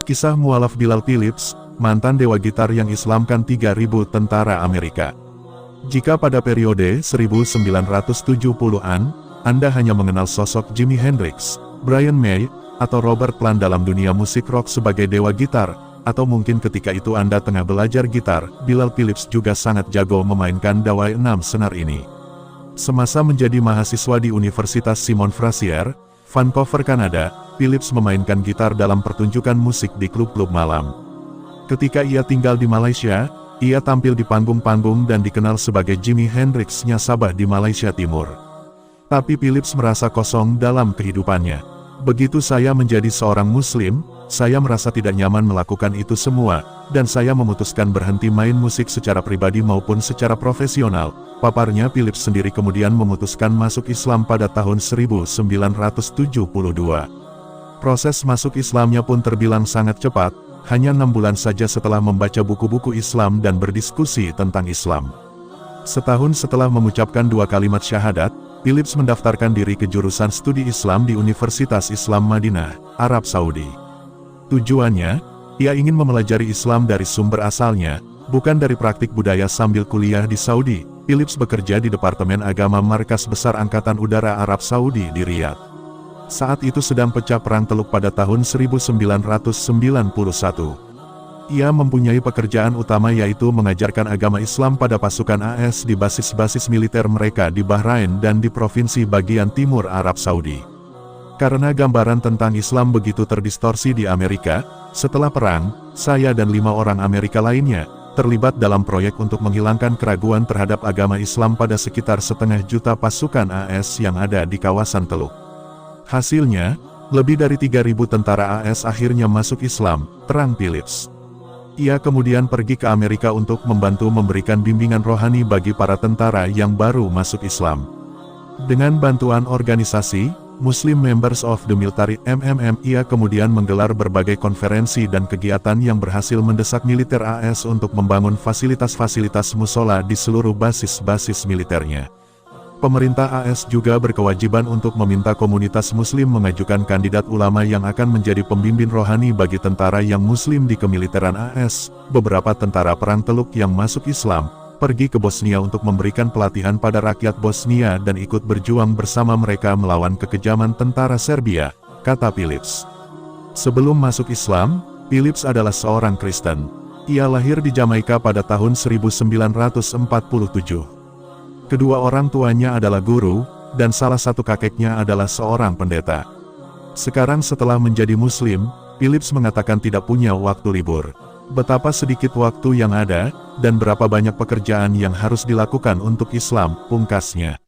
Kisah mualaf Bilal Phillips, mantan dewa gitar yang Islamkan 3.000 tentara Amerika. Jika pada periode 1970-an, Anda hanya mengenal sosok Jimi Hendrix, Brian May, atau Robert Plant dalam dunia musik rock sebagai dewa gitar, atau mungkin ketika itu Anda tengah belajar gitar, Bilal Phillips juga sangat jago memainkan dawai 6 senar ini. Semasa menjadi mahasiswa di Universitas Simon Fraser, Vancouver, Kanada, Phillips memainkan gitar dalam pertunjukan musik di klub-klub malam. Ketika ia tinggal di Malaysia, ia tampil di panggung-panggung dan dikenal sebagai Jimi Hendrix-nya Sabah di Malaysia Timur. Tapi Phillips merasa kosong dalam kehidupannya. Begitu saya menjadi seorang Muslim, saya merasa tidak nyaman melakukan itu semua, dan saya memutuskan berhenti main musik secara pribadi maupun secara profesional. Paparnya Phillips sendiri kemudian memutuskan masuk Islam pada tahun 1972. Proses masuk Islamnya pun terbilang sangat cepat, hanya 6 bulan saja setelah membaca buku-buku Islam dan berdiskusi tentang Islam. Setahun setelah mengucapkan 2 kalimat syahadat, Phillips mendaftarkan diri ke jurusan studi Islam di Universitas Islam Madinah, Arab Saudi. Tujuannya, ia ingin mempelajari Islam dari sumber asalnya, bukan dari praktik budaya sambil kuliah di Saudi. Phillips bekerja di Departemen Agama Markas Besar Angkatan Udara Arab Saudi di Riyadh. Saat itu sedang pecah perang Teluk pada tahun 1991. Ia mempunyai pekerjaan utama yaitu mengajarkan agama Islam pada pasukan AS di basis-basis militer mereka di Bahrain dan di provinsi bagian timur Arab Saudi. Karena gambaran tentang Islam begitu terdistorsi di Amerika, setelah perang, saya dan 5 orang Amerika lainnya terlibat dalam proyek untuk menghilangkan keraguan terhadap agama Islam pada sekitar 500.000 pasukan AS yang ada di kawasan Teluk. Hasilnya, lebih dari 3.000 tentara AS akhirnya masuk Islam, terang Phillips. Ia kemudian pergi ke Amerika untuk membantu memberikan bimbingan rohani bagi para tentara yang baru masuk Islam. Dengan bantuan organisasi Muslim Members of the Military MMM, ia kemudian menggelar berbagai konferensi dan kegiatan yang berhasil mendesak militer AS untuk membangun fasilitas-fasilitas musola di seluruh basis-basis militernya. Pemerintah AS juga berkewajiban untuk meminta komunitas Muslim mengajukan kandidat ulama yang akan menjadi pembimbing rohani bagi tentara yang Muslim di kemiliteran AS. Beberapa tentara perang Teluk yang masuk Islam pergi ke Bosnia untuk memberikan pelatihan pada rakyat Bosnia dan ikut berjuang bersama mereka melawan kekejaman tentara Serbia, kata Phillips. Sebelum masuk Islam, Phillips adalah seorang Kristen. Ia lahir di Jamaika pada tahun 1947. Kedua orang tuanya adalah guru, dan salah satu kakeknya adalah seorang pendeta. Sekarang setelah menjadi Muslim, Phillips mengatakan tidak punya waktu libur. Betapa sedikit waktu yang ada, dan berapa banyak pekerjaan yang harus dilakukan untuk Islam, pungkasnya.